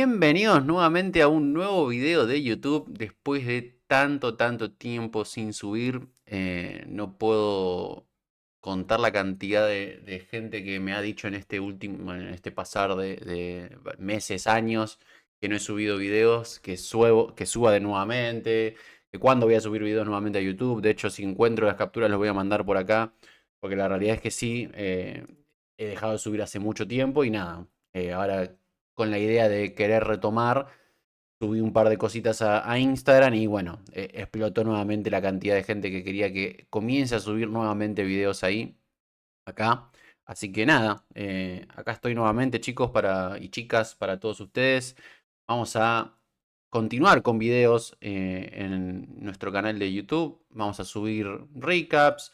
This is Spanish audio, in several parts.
Bienvenidos nuevamente a un nuevo video de YouTube. Después de tanto tiempo sin subir, no puedo contar la cantidad de gente que me ha dicho en este último, en este pasar de meses, años, que no he subido videos, que suba de nuevamente, que cuándo voy a subir videos nuevamente a YouTube. De hecho, si encuentro las capturas, los voy a mandar por acá, porque la realidad es que sí, he dejado de subir hace mucho tiempo y nada. Ahora con la idea de querer retomar, subí un par de cositas a Instagram y bueno, explotó nuevamente la cantidad de gente que quería que comience a subir nuevamente videos ahí, acá. Así que nada, acá estoy nuevamente chicos y chicas para todos ustedes. Vamos a continuar con videos en nuestro canal de YouTube. Vamos a subir recaps,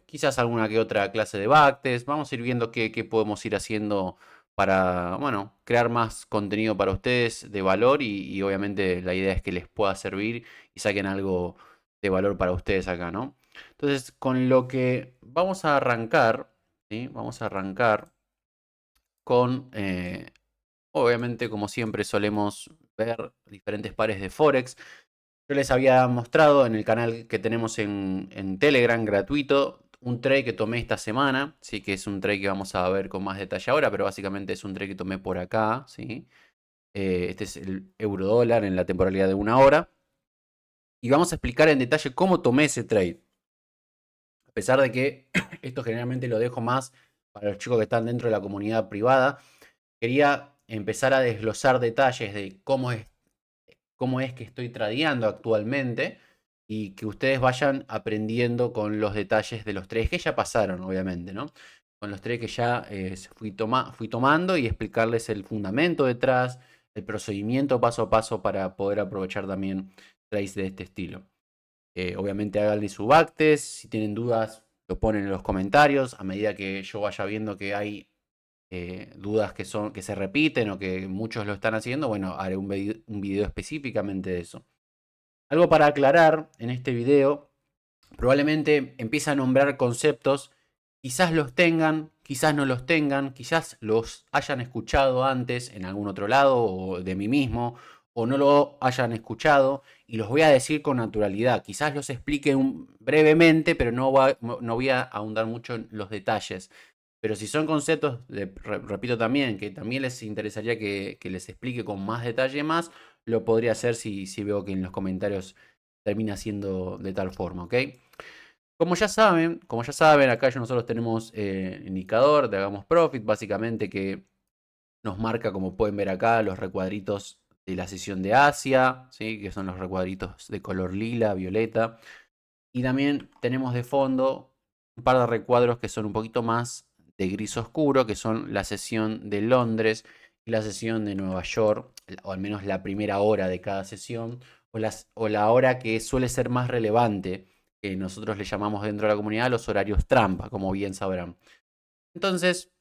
quizás alguna que otra clase de backtest. Vamos a ir viendo qué podemos ir haciendo para, bueno, crear más contenido para ustedes de valor y obviamente la idea es que les pueda servir y saquen algo de valor para ustedes acá, ¿no? Entonces, con lo que vamos a arrancar, ¿sí? Vamos a arrancar con, obviamente, como siempre solemos ver diferentes pares de Forex. Yo les había mostrado en el canal que tenemos en Telegram gratuito un trade que tomé esta semana, sí, que es un trade que vamos a ver con más detalle ahora, pero básicamente es un trade que tomé por acá, ¿sí? Este es el euro dólar en la temporalidad de 1 hora. Y vamos a explicar en detalle cómo tomé ese trade. A pesar de que esto generalmente lo dejo más para los chicos que están dentro de la comunidad privada, quería empezar a desglosar detalles de cómo es que estoy tradeando actualmente y que ustedes vayan aprendiendo con los detalles de los trades que ya pasaron, obviamente, ¿no? Con los trades que ya fui tomando y explicarles el fundamento detrás, el procedimiento paso a paso para poder aprovechar también trades de este estilo. Obviamente háganle su backtest, si tienen dudas lo ponen en los comentarios, a medida que yo vaya viendo que hay dudas que se repiten o que muchos lo están haciendo, bueno, haré un video específicamente de eso. Algo para aclarar en este video, probablemente empiece a nombrar conceptos, quizás los tengan, quizás no los tengan, quizás los hayan escuchado antes en algún otro lado o de mí mismo, o no lo hayan escuchado y los voy a decir con naturalidad. Quizás los explique brevemente, pero no voy a ahondar mucho en los detalles. Pero si son conceptos, repito también, que también les interesaría que les explique con más detalle más, lo podría hacer si veo que en los comentarios termina siendo de tal forma, ¿ok? Como ya saben, acá nosotros tenemos indicador de Hagamos Profit, básicamente que nos marca, como pueden ver acá, los recuadritos de la sesión de Asia, ¿sí? Que son los recuadritos de color lila, violeta. Y también tenemos de fondo un par de recuadros que son un poquito más de gris oscuro, que son la sesión de Londres y la sesión de Nueva York, o al menos la primera hora de cada sesión, o la hora que suele ser más relevante, que nosotros le llamamos dentro de la comunidad los horarios trampa, como bien sabrán. Entonces,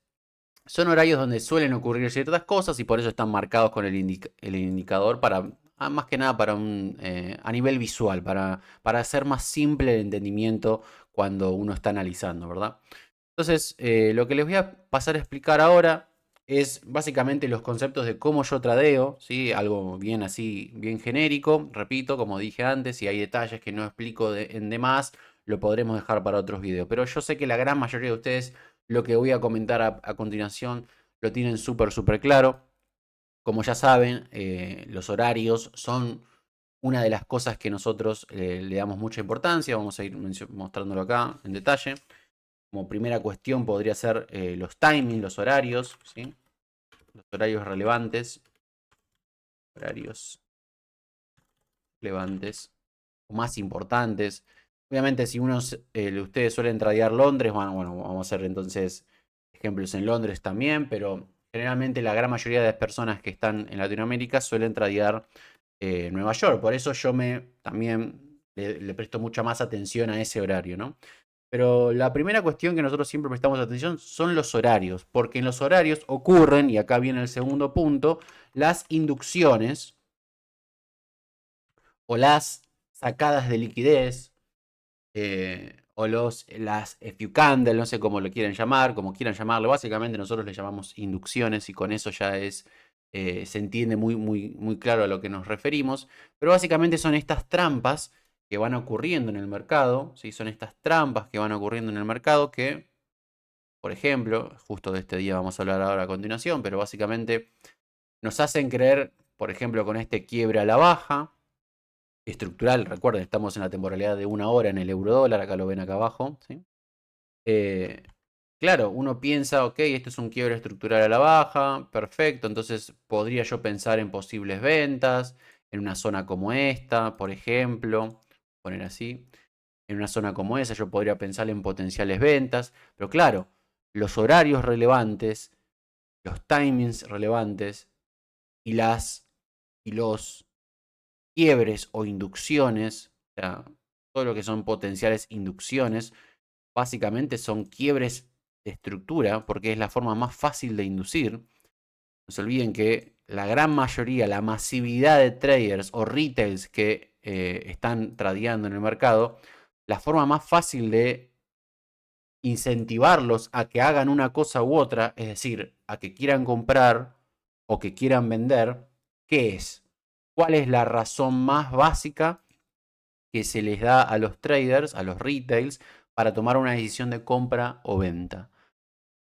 son horarios donde suelen ocurrir ciertas cosas y por eso están marcados con el indicador para, más que nada a nivel visual, para hacer más simple el entendimiento cuando uno está analizando, ¿verdad? Entonces, lo que les voy a pasar a explicar ahora es básicamente los conceptos de cómo yo tradeo, ¿sí? Algo bien así, bien genérico, repito, como dije antes, si hay detalles que no explico en demás, lo podremos dejar para otros videos. Pero yo sé que la gran mayoría de ustedes lo que voy a comentar a continuación lo tienen súper claro. Como ya saben, los horarios son una de las cosas que nosotros le damos mucha importancia. Vamos a ir mostrándolo acá en detalle. Como primera cuestión podría ser los timings, los horarios, ¿sí? Los horarios relevantes. Horarios relevantes o más importantes. Obviamente, si ustedes suelen tradear Londres, bueno, vamos a hacer entonces ejemplos en Londres también, pero generalmente la gran mayoría de las personas que están en Latinoamérica suelen tradear Nueva York. Por eso yo también le presto mucha más atención a ese horario, ¿no? Pero la primera cuestión que nosotros siempre prestamos atención son los horarios, porque en los horarios ocurren, y acá viene el segundo punto, las inducciones o las sacadas de liquidez, o las FU candle, no sé cómo lo quieren llamar, como quieran llamarlo. Básicamente nosotros le llamamos inducciones y con eso ya es se entiende muy claro a lo que nos referimos, pero básicamente son estas trampas que van ocurriendo en el mercado, ¿sí? Son estas trampas que van ocurriendo en el mercado que, por ejemplo, justo de este día vamos a hablar ahora a continuación, pero básicamente nos hacen creer, por ejemplo, con este quiebre a la baja, estructural, recuerden, estamos en la temporalidad de 1 hora en el euro dólar, acá lo ven acá abajo, ¿sí? Claro, uno piensa, ok, esto es un quiebre estructural a la baja, perfecto, entonces podría yo pensar en posibles ventas, en una zona como esta, por ejemplo, poner así, en una zona como esa yo podría pensar en potenciales ventas, pero claro, los horarios relevantes, los timings relevantes y los quiebres o inducciones, o sea, todo lo que son potenciales inducciones, básicamente son quiebres de estructura, porque es la forma más fácil de inducir. No se olviden que la gran mayoría, la masividad de traders o retails que están tradeando en el mercado, la forma más fácil de incentivarlos a que hagan una cosa u otra, es decir, a que quieran comprar o que quieran vender, ¿qué es? ¿Cuál es la razón más básica que se les da a los traders, a los retails, para tomar una decisión de compra o venta?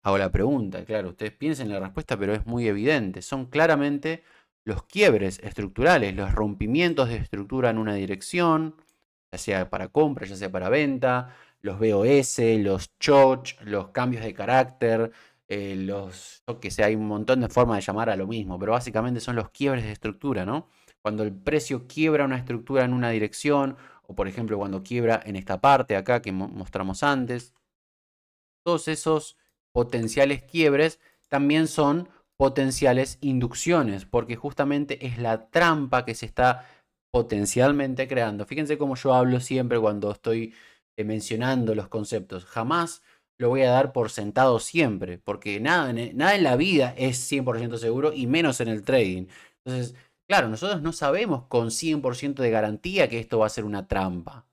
Hago la pregunta, claro, ustedes piensen en la respuesta, pero es muy evidente. Son claramente los quiebres estructurales, los rompimientos de estructura en una dirección, ya sea para compra, ya sea para venta, los BOS, los choch, los cambios de carácter, yo que sé, hay un montón de formas de llamar a lo mismo, pero básicamente son los quiebres de estructura, ¿no? Cuando el precio quiebra una estructura en una dirección, o por ejemplo cuando quiebra en esta parte acá que mostramos antes, todos esos potenciales quiebres también son potenciales inducciones, porque justamente es la trampa que se está potencialmente creando. Fíjense cómo yo hablo siempre cuando estoy mencionando los conceptos. Jamás lo voy a dar por sentado siempre, porque nada en la vida es 100% seguro y menos en el trading. Entonces, claro, nosotros no sabemos con 100% de garantía que esto va a ser una trampa,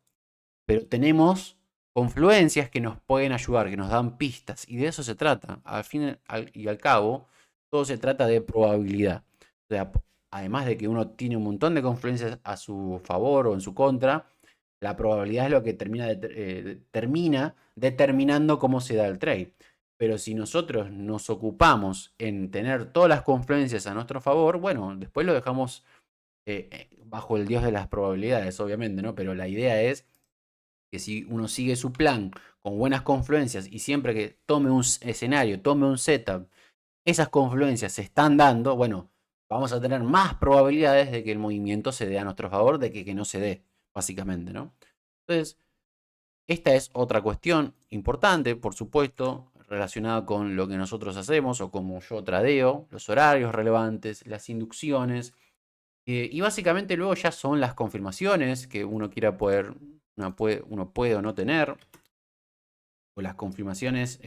pero tenemos confluencias que nos pueden ayudar, que nos dan pistas, y de eso se trata. Al fin y al cabo, todo se trata de probabilidad. O sea, además de que uno tiene un montón de confluencias a su favor o en su contra, la probabilidad es lo que termina determinando cómo se da el trade. Pero si nosotros nos ocupamos en tener todas las confluencias a nuestro favor, bueno, después lo dejamos bajo el dios de las probabilidades, obviamente, ¿no? Pero la idea es que si uno sigue su plan con buenas confluencias y siempre que tome un escenario, tome un setup, esas confluencias se están dando, bueno, vamos a tener más probabilidades de que el movimiento se dé a nuestro favor de que no se dé, básicamente, ¿no? Entonces, esta es otra cuestión importante, por supuesto, relacionada con lo que nosotros hacemos o como yo tradeo, los horarios relevantes, las inducciones, y básicamente luego ya son las confirmaciones que uno quiera uno puede o no tener, o las confirmaciones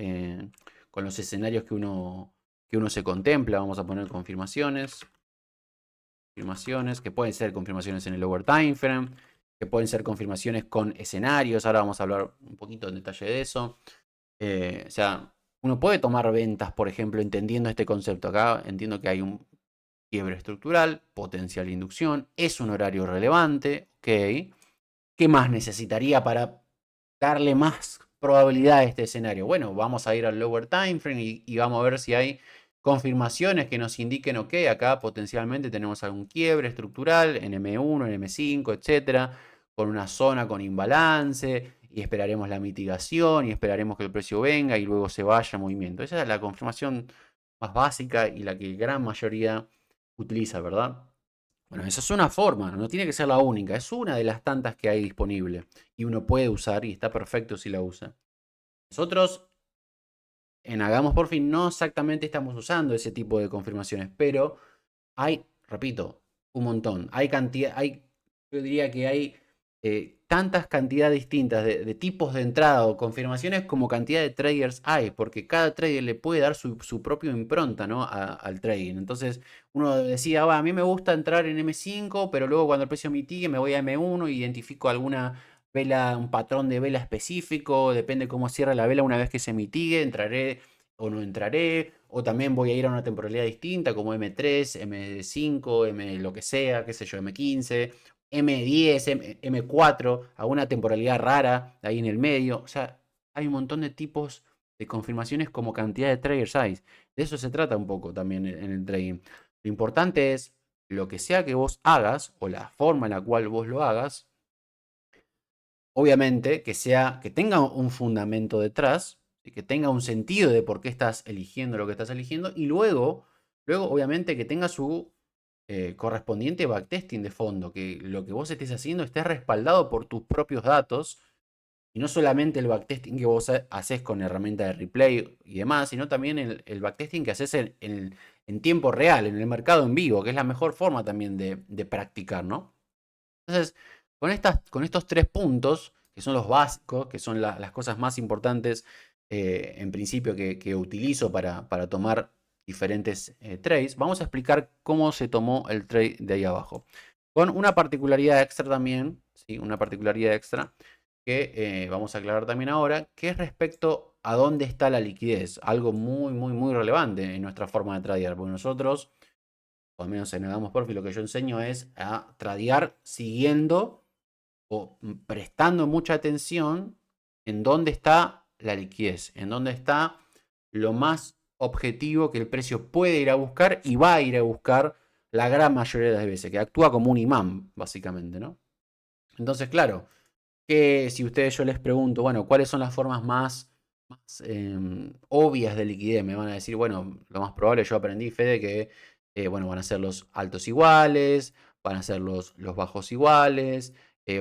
con los escenarios que uno se contempla. Vamos a poner confirmaciones, que pueden ser confirmaciones en el lower time frame, que pueden ser confirmaciones con escenarios. Ahora vamos a hablar un poquito en detalle de eso. O sea, uno puede tomar ventas, por ejemplo, entendiendo este concepto. Acá entiendo que hay un quiebre estructural, potencial inducción, es un horario relevante, ok. ¿Qué más necesitaría para darle más probabilidad a este escenario? Bueno, vamos a ir al lower time frame y vamos a ver si hay confirmaciones que nos indiquen, ok, acá potencialmente tenemos algún quiebre estructural en M1, en M5, etcétera, con una zona con imbalance, y esperaremos la mitigación y esperaremos que el precio venga y luego se vaya en movimiento. Esa es la confirmación más básica y la que gran mayoría utiliza, ¿verdad? Bueno, esa es una forma, no tiene que ser la única, es una de las tantas que hay disponible y uno puede usar y está perfecto si la usa. Nosotros en Hagamos por Fin no exactamente estamos usando ese tipo de confirmaciones, pero hay, repito, un montón. Yo diría que hay tantas cantidades distintas de tipos de entrada o confirmaciones como cantidad de traders hay, porque cada trader le puede dar su propio impronta, ¿no? Al trading. Entonces, uno decía, a mí me gusta entrar en M5, pero luego cuando el precio mitigue me voy a M1 y identifico alguna vela, un patrón de vela específico, depende cómo cierra la vela una vez que se mitigue, entraré o no entraré, o también voy a ir a una temporalidad distinta como M3, M5, M lo que sea, qué sé yo, M15, M10, M4, a una temporalidad rara ahí en el medio. O sea, hay un montón de tipos de confirmaciones como cantidad de trigger size. De eso se trata un poco también en el trading. Lo importante es lo que sea que vos hagas o la forma en la cual vos lo hagas, obviamente que tenga un fundamento detrás, que tenga un sentido de por qué estás eligiendo lo que estás eligiendo y luego obviamente que tenga su correspondiente backtesting de fondo, que lo que vos estés haciendo esté respaldado por tus propios datos y no solamente el backtesting que vos haces con herramienta de replay y demás, sino también el backtesting que haces en tiempo real, en el mercado en vivo, que es la mejor forma también de practicar, ¿no? Entonces, con estos 3 puntos, que son los básicos, que son las cosas más importantes en principio que utilizo para tomar diferentes trades, vamos a explicar cómo se tomó el trade de ahí abajo. Con una particularidad extra también, ¿sí? Una particularidad extra que vamos a aclarar también ahora, que es respecto a dónde está la liquidez. Algo muy, muy, muy relevante en nuestra forma de tradear, porque nosotros, o al menos en Hagamos Profit, lo que yo enseño es a tradear siguiendo o prestando mucha atención en dónde está la liquidez, en dónde está lo más objetivo que el precio puede ir a buscar y va a ir a buscar la gran mayoría de las veces, que actúa como un imán, básicamente, ¿no? Entonces, claro, que si ustedes yo les pregunto, bueno, ¿cuáles son las formas más obvias de liquidez? Me van a decir, bueno, lo más probable, yo aprendí, Fede, que bueno, van a ser los altos iguales, van a ser los bajos iguales,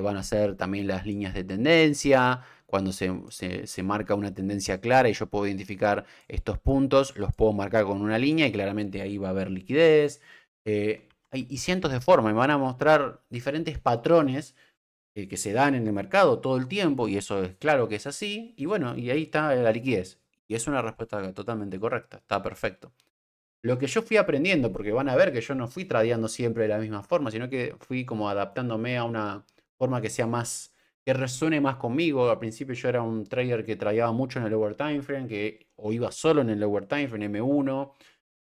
van a ser también las líneas de tendencia. Cuando se marca una tendencia clara y yo puedo identificar estos puntos, los puedo marcar con una línea y claramente ahí va a haber liquidez. Y cientos de formas, me van a mostrar diferentes patrones que se dan en el mercado todo el tiempo, y eso es claro que es así, y bueno, y ahí está la liquidez. Y es una respuesta totalmente correcta, está perfecto. Lo que yo fui aprendiendo, porque van a ver que yo no fui tradeando siempre de la misma forma, sino que fui como adaptándome a una forma que sea más, que resuene más conmigo. Al principio yo era un trader que tradeaba mucho en el lower time frame, o iba solo en el lower time frame, M1,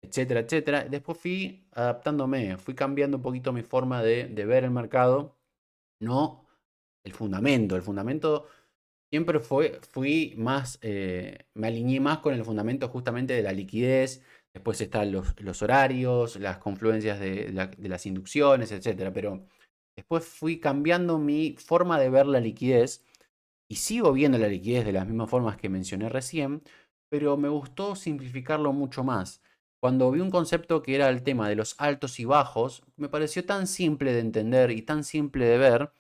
etcétera, etcétera. Después fui adaptándome, fui cambiando un poquito mi forma de ver el mercado, no el fundamento. El fundamento siempre fui más, me alineé más con el fundamento justamente de la liquidez. Después están los horarios, las confluencias de las inducciones, etcétera. Pero después fui cambiando mi forma de ver la liquidez y sigo viendo la liquidez de las mismas formas que mencioné recién, pero me gustó simplificarlo mucho más. Cuando vi un concepto que era el tema de los altos y bajos, me pareció tan simple de entender y tan simple de ver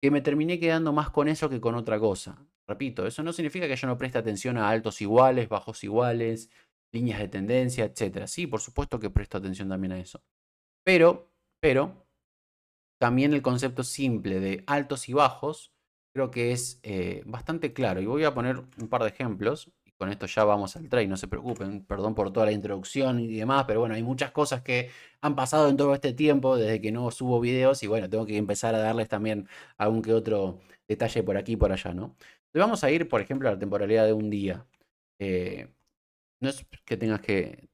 que me terminé quedando más con eso que con otra cosa. Repito, eso no significa que yo no preste atención a altos iguales, bajos iguales, líneas de tendencia, etcétera. Sí, por supuesto que presto atención también a eso. Pero, también el concepto simple de altos y bajos creo que es bastante claro. Y voy a poner un par de ejemplos. Y con esto ya vamos al trade, no se preocupen. Perdón por toda la introducción y demás, pero bueno, hay muchas cosas que han pasado en todo este tiempo desde que no subo videos. Y bueno, tengo que empezar a darles también algún que otro detalle por aquí y por allá, ¿no? Entonces vamos a ir, por ejemplo, a la temporalidad de un día. Eh, no es que tengan que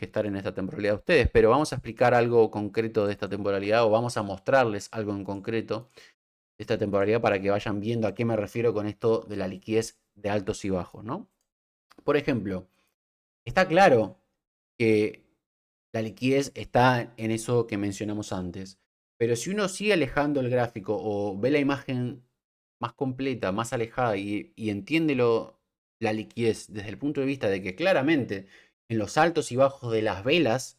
estar en esta temporalidad ustedes, pero vamos a explicar algo concreto de esta temporalidad o vamos a mostrarles algo en concreto de esta temporalidad para que vayan viendo a qué me refiero con esto de la liquidez de altos y bajos, ¿no? Por ejemplo, está claro que la liquidez está en eso que mencionamos antes, pero si uno sigue alejando el gráfico o ve la imagen más completa, más alejada y entiende la liquidez desde el punto de vista de que claramente en los altos y bajos de las velas,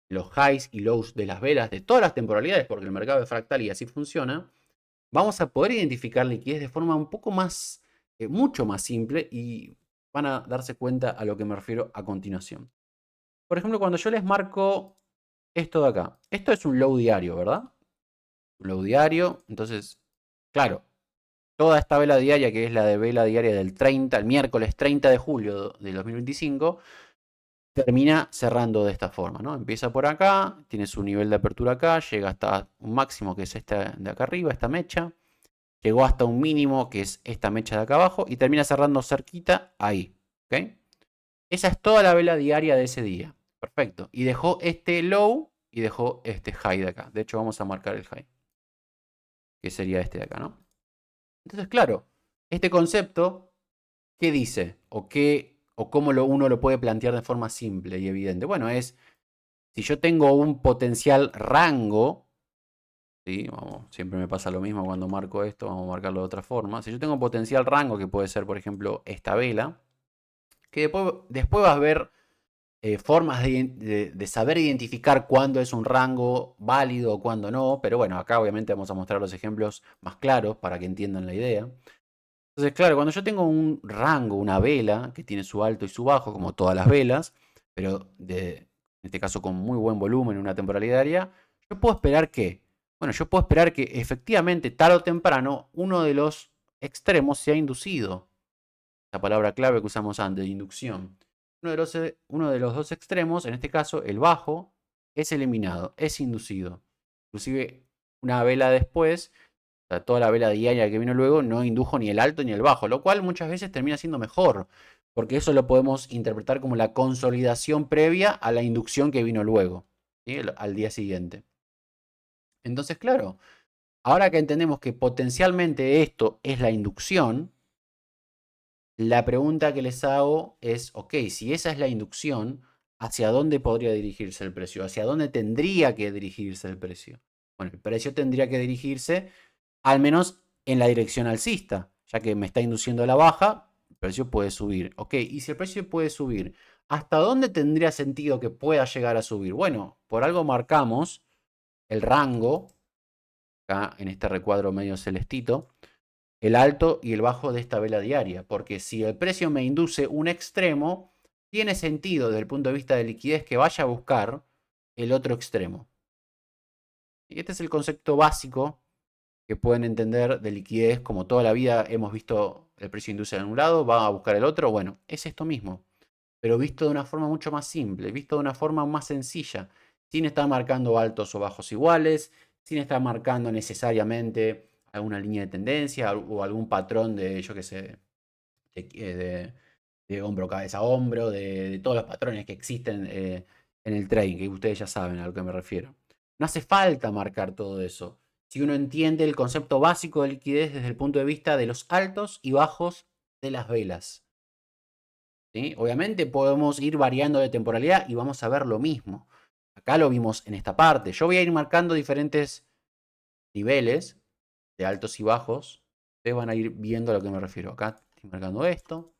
los highs y lows de las velas de todas las temporalidades, porque el mercado es fractal y así funciona, vamos a poder identificar liquidez de forma un poco más, mucho más simple, y van a darse cuenta a lo que me refiero a continuación. Por ejemplo, cuando yo les marco esto de acá, esto es un low diario, ¿verdad? Un low diario, entonces, claro, toda esta vela diaria, que es la de vela diaria del 30, el miércoles 30 de julio de 2025, termina cerrando de esta forma, ¿no? Empieza por acá, tiene su nivel de apertura acá, llega hasta un máximo que es esta de acá arriba, esta mecha, llegó hasta un mínimo que es esta mecha de acá abajo y termina cerrando cerquita ahí, ¿ok? Esa es toda la vela diaria de ese día. Perfecto. Y dejó este low y dejó este high de acá. De hecho, vamos a marcar el high, que sería este de acá, ¿no? Entonces, claro, este concepto, ¿qué dice? O cómo uno lo puede plantear de forma simple y evidente. Bueno, es, si yo tengo un potencial rango, ¿sí? Siempre me pasa lo mismo cuando marco esto, vamos a marcarlo de otra forma. Si yo tengo un potencial rango, que puede ser, por ejemplo, esta vela, que después vas a ver formas de saber identificar cuándo es un rango válido o cuándo no, pero bueno, acá obviamente vamos a mostrar los ejemplos más claros para que entiendan la idea. Entonces, claro, cuando yo tengo un rango, una vela, que tiene su alto y su bajo, como todas las velas, pero en este caso con muy buen volumen, una temporalidad diaria, yo puedo esperar que, bueno, yo puedo esperar que efectivamente, tarde o temprano, uno de los extremos sea inducido. La palabra clave que usamos antes, de inducción. Uno de los dos extremos, en este caso el bajo, es eliminado, es inducido. Inclusive una vela después, o sea, toda la vela diaria que vino luego, no indujo ni el alto ni el bajo, lo cual muchas veces termina siendo mejor, porque eso lo podemos interpretar como la consolidación previa a la inducción que vino luego, ¿sí? Al día siguiente. Entonces, claro, ahora que entendemos que potencialmente esto es la inducción, la pregunta que les hago es, ok, si esa es la inducción, ¿hacia dónde podría dirigirse el precio? ¿Hacia dónde tendría que dirigirse el precio? Bueno, el precio tendría que dirigirse al menos en la dirección alcista, ya que me está induciendo a la baja, el precio puede subir. Ok, y si el precio puede subir, ¿hasta dónde tendría sentido que pueda llegar a subir? Bueno, por algo marcamos el rango, acá en este recuadro medio celestito, el alto y el bajo de esta vela diaria, porque si el precio me induce un extremo, tiene sentido desde el punto de vista de liquidez que vaya a buscar el otro extremo. Y este es el concepto básico que pueden entender de liquidez, como toda la vida hemos visto el precio induce en un lado, va a buscar el otro, bueno, es esto mismo, pero visto de una forma mucho más simple, visto de una forma más sencilla, sin estar marcando altos o bajos iguales, sin estar marcando necesariamente alguna línea de tendencia o algún patrón de, yo qué sé, de hombro, cabeza, hombro, de todos los patrones que existen en el trading, que ustedes ya saben a lo que me refiero. No hace falta marcar todo eso. Si uno entiende el concepto básico de liquidez desde el punto de vista de los altos y bajos de las velas. ¿Sí? Obviamente podemos ir variando de temporalidad y vamos a ver lo mismo. Acá lo vimos en esta parte. Yo voy a ir marcando diferentes niveles de altos y bajos. Ustedes van a ir viendo a lo que me refiero. Acá estoy marcando esto,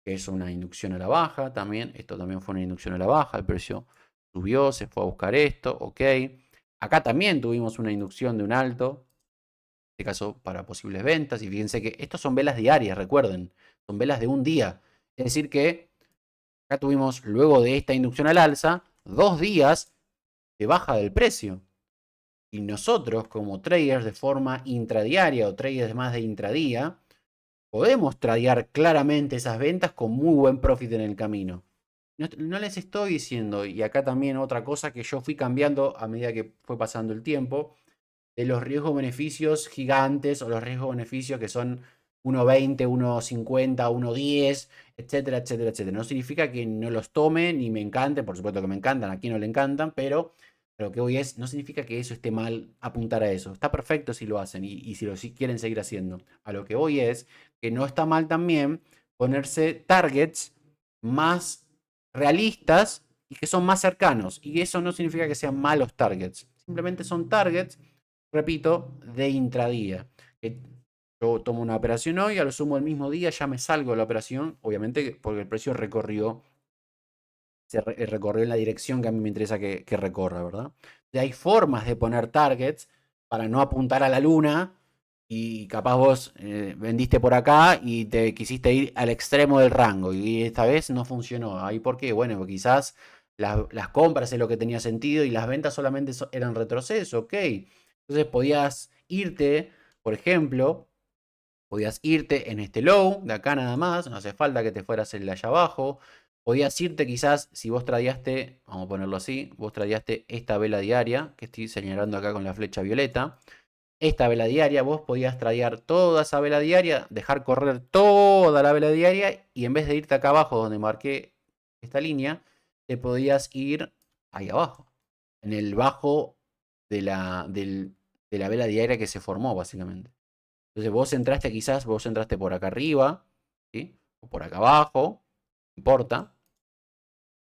que es una inducción a la baja también. Esto también fue una inducción a la baja. El precio subió, se fue a buscar esto. Ok. Acá también tuvimos una inducción de un alto. En este caso para posibles ventas. Y fíjense que estos son velas diarias, recuerden. Son velas de un día. Es decir que acá tuvimos, luego de esta inducción al alza, 2 días de baja del precio. Y nosotros, como traders de forma intradiaria o traders más de intradía, podemos tradear claramente esas ventas con muy buen profit en el camino. No les estoy diciendo, y acá también otra cosa que yo fui cambiando a medida que fue pasando el tiempo, de los riesgos-beneficios gigantes o los riesgos-beneficios que son 1.20, 1.50, 1.10, etcétera, etcétera, etcétera. No significa que no los tome ni me encanten, por supuesto que me encantan, a quien no le encantan, pero lo que hoy es, no significa que eso esté mal apuntar a eso. Está perfecto si lo hacen y si quieren seguir haciendo. A lo que hoy es que no está mal también ponerse targets más realistas y que son más cercanos. Y eso no significa que sean malos targets. Simplemente son targets, repito, de intradía. Yo tomo una operación hoy, a lo sumo el mismo día ya me salgo de la operación, obviamente porque el precio recorrió en la dirección que a mí me interesa que recorra, ¿verdad? Y hay formas de poner targets para no apuntar a la luna y capaz vos vendiste por acá y te quisiste ir al extremo del rango y esta vez no funcionó. ¿Ahí por qué? Bueno, porque quizás las compras es lo que tenía sentido y las ventas solamente eran retroceso, ok. Entonces podías irte, por ejemplo, podías irte en este low de acá nada más, no hace falta que te fueras el de allá abajo. Podías irte quizás, si vos tradeaste, vamos a ponerlo así, vos tradeaste esta vela diaria, que estoy señalando acá con la flecha violeta. esta vela diaria, vos podías tradear toda esa vela diaria, dejar correr toda la vela diaria y en vez de irte acá abajo donde marqué esta línea, te podías ir ahí abajo, en el bajo de la vela diaria que se formó básicamente. Entonces vos entraste quizás, vos entraste por acá arriba, ¿sí? O por acá abajo, no importa.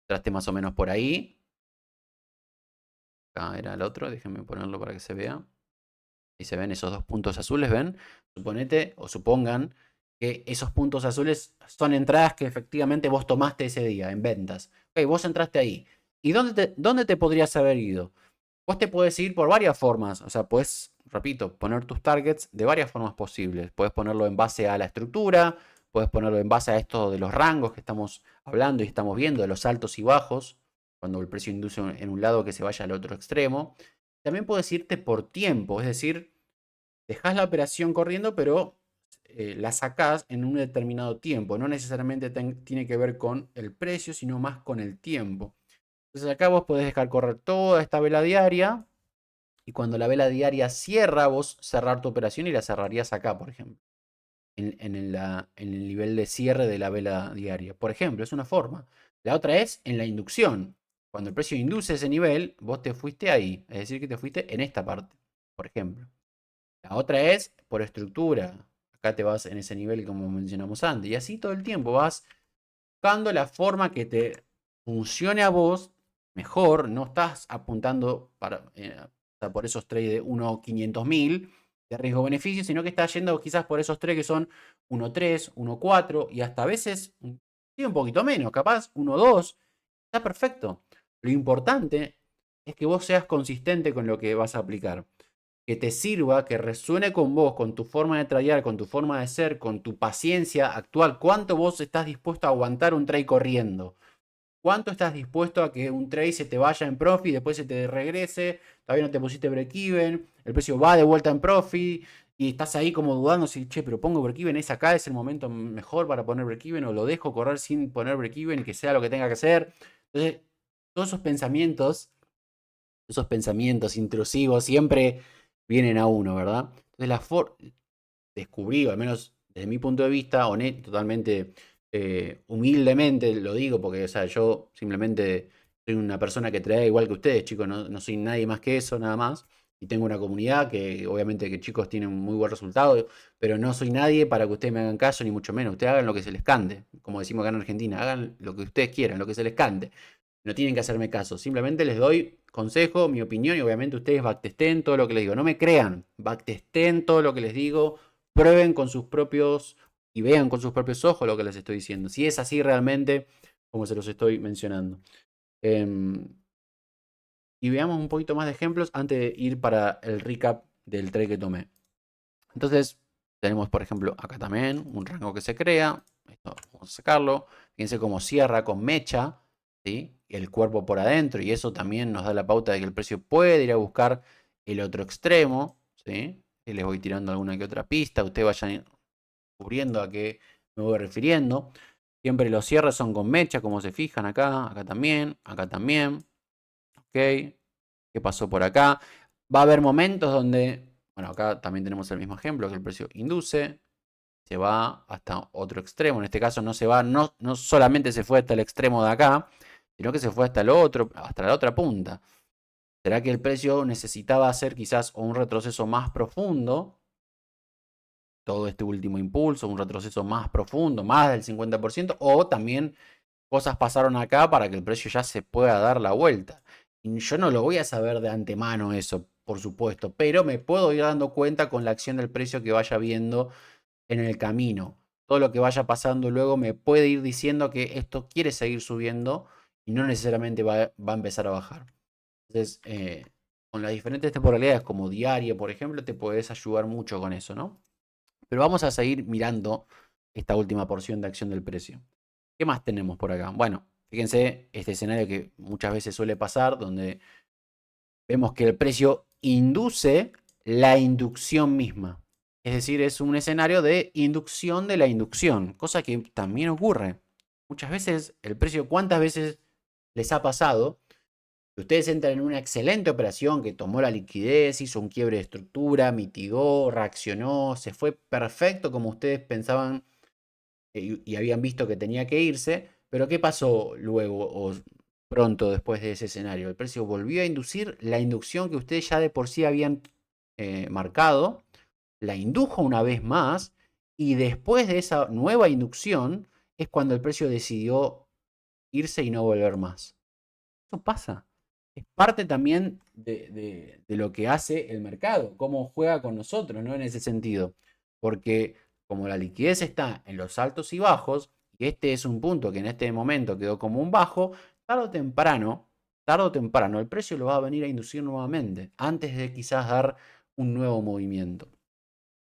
Entraste más o menos por ahí. Acá era el otro, déjenme ponerlo para que se vea. Y se ven esos dos puntos azules, ¿ven? Suponete o supongan que esos puntos azules son entradas que efectivamente vos tomaste ese día en ventas. Ok, vos entraste ahí. ¿Y dónde te podrías haber ido? Vos te puedes ir por varias formas. O sea, puedes, repito, poner tus targets de varias formas posibles. Puedes ponerlo en base a la estructura, puedes ponerlo en base a esto de los rangos que estamos hablando y estamos viendo, de los altos y bajos, cuando el precio induce en un lado que se vaya al otro extremo. También puedes irte por tiempo, es decir, dejás la operación corriendo, pero la sacás en un determinado tiempo. No necesariamente tiene que ver con el precio, sino más con el tiempo. Entonces acá vos podés dejar correr toda esta vela diaria y cuando la vela diaria cierra, vos cerrar tu operación y la cerrarías acá, por ejemplo, en el nivel de cierre de la vela diaria. Por ejemplo, es una forma. La otra es en la inducción. Cuando el precio induce ese nivel, vos te fuiste ahí, es decir, que te fuiste en esta parte, por ejemplo. La otra es por estructura. Acá te vas en ese nivel como mencionamos antes. Y así todo el tiempo vas buscando la forma que te funcione a vos mejor. No estás apuntando por esos trades de 1.500.000 de riesgo-beneficio, sino que estás yendo quizás por esos trades que son 1.3, 1.4 y hasta a veces un poquito menos, capaz 1.2. Está perfecto. Lo importante es que vos seas consistente con lo que vas a aplicar, que te sirva, que resuene con vos, con tu forma de tradear, con tu forma de ser, con tu paciencia actual. ¿Cuánto vos estás dispuesto a aguantar un trade corriendo? ¿Cuánto estás dispuesto a que un trade se te vaya en profit y después se te regrese? Todavía no te pusiste break-even, el precio va de vuelta en profit y estás ahí como dudando si, che, pero pongo break-even, es acá, es el momento mejor para poner break-even o lo dejo correr sin poner break-even y que sea lo que tenga que hacer. Entonces, todos esos pensamientos intrusivos siempre vienen a uno, ¿verdad? Entonces descubrí, al menos desde mi punto de vista, totalmente humildemente lo digo, porque o sea, yo simplemente soy una persona que trae igual que ustedes, chicos, no soy nadie más que eso, nada más. Y tengo una comunidad que obviamente que chicos tienen un muy buen resultado, pero no soy nadie para que ustedes me hagan caso, ni mucho menos. Ustedes hagan lo que se les cante, como decimos acá en Argentina, hagan lo que ustedes quieran, lo que se les cante. No tienen que hacerme caso, simplemente les doy consejo, mi opinión y obviamente ustedes backtesten todo lo que les digo. No me crean, backtesten todo lo que les digo, prueben con sus propios y vean con sus propios ojos lo que les estoy diciendo. Si es así realmente, como se los estoy mencionando. Em, y veamos un poquito más de ejemplos antes de ir para el recap del trade que tomé. Entonces, tenemos por ejemplo acá también un rango que se crea. Esto vamos a sacarlo. Fíjense cómo cierra con mecha, ¿sí? El cuerpo por adentro y eso también nos da la pauta de que el precio puede ir a buscar el otro extremo, ¿sí? Y les voy tirando alguna que otra pista. Ustedes vayan descubriendo a qué me voy refiriendo. Siempre los cierres son con mecha, como se fijan acá, acá también, acá también. Ok, ¿qué pasó por acá? Va a haber momentos donde, bueno, acá también tenemos el mismo ejemplo, que el precio induce, se va hasta otro extremo. En este caso no se va, no solamente se fue hasta el extremo de acá, sino que se fue hasta el otro, hasta la otra punta. ¿Será que el precio necesitaba hacer quizás un retroceso más profundo? Todo este último impulso, un retroceso más profundo, más del 50%, o también cosas pasaron acá para que el precio ya se pueda dar la vuelta. Y yo no lo voy a saber de antemano eso, por supuesto, pero me puedo ir dando cuenta con la acción del precio que vaya viendo en el camino. Todo lo que vaya pasando luego me puede ir diciendo que esto quiere seguir subiendo y no necesariamente va a empezar a bajar. Entonces, con las diferentes temporalidades como diaria, por ejemplo, te puedes ayudar mucho con eso, ¿no? Pero vamos a seguir mirando esta última porción de acción del precio. ¿Qué más tenemos por acá? Bueno, fíjense este escenario que muchas veces suele pasar, donde vemos que el precio induce la inducción misma. Es decir, es un escenario de inducción de la inducción, cosa que también ocurre. Muchas veces el precio, ¿cuántas veces les ha pasado Ustedes entran en una excelente operación que tomó la liquidez, hizo un quiebre de estructura, mitigó, reaccionó, se fue perfecto como ustedes pensaban y habían visto que tenía que irse. Pero ¿qué pasó luego o pronto después de ese escenario? El precio volvió a inducir la inducción que ustedes ya de por sí habían marcado, la indujo una vez más y después de esa nueva inducción es cuando el precio decidió irse y no volver más. Eso pasa. Es parte también de lo que hace el mercado, cómo juega con nosotros, ¿no? En ese sentido. Porque como la liquidez está en los altos y bajos, y este es un punto que en este momento quedó como un bajo, tarde o temprano, el precio lo va a venir a inducir nuevamente, antes de quizás dar un nuevo movimiento.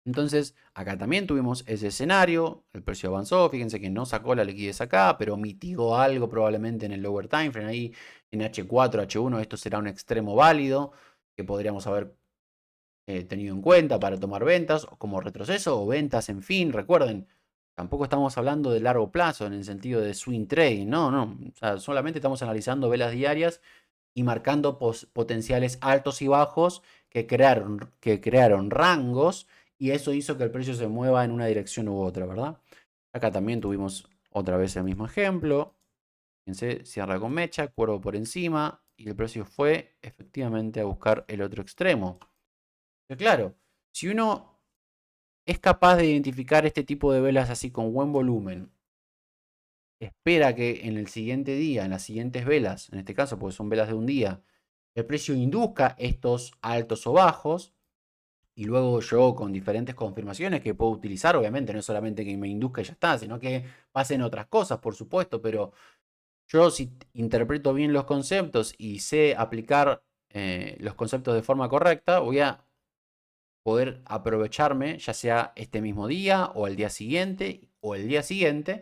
Entonces, acá también tuvimos ese escenario, el precio avanzó, fíjense que no sacó la liquidez acá, pero mitigó algo probablemente en el lower time frame, ahí en H4, H1, esto será un extremo válido que podríamos haber tenido en cuenta para tomar ventas, como retroceso o ventas, en fin, recuerden, tampoco estamos hablando de largo plazo en el sentido de swing trading, no, no, o sea, solamente estamos analizando velas diarias y marcando potenciales altos y bajos que crearon rangos y eso hizo que el precio se mueva en una dirección u otra, ¿verdad? Acá también tuvimos otra vez el mismo ejemplo. Fíjense, cierra con mecha, cuervo por encima y el precio fue efectivamente a buscar el otro extremo. Pero claro, si uno es capaz de identificar este tipo de velas así con buen volumen, espera que en el siguiente día, en las siguientes velas, en este caso porque son velas de un día, el precio induzca estos altos o bajos y luego yo con diferentes confirmaciones que puedo utilizar, obviamente no es solamente que me induzca y ya está, sino que pasen otras cosas, por supuesto, pero yo si interpreto bien los conceptos y sé aplicar los conceptos de forma correcta, voy a poder aprovecharme, ya sea este mismo día o el día siguiente o el día siguiente,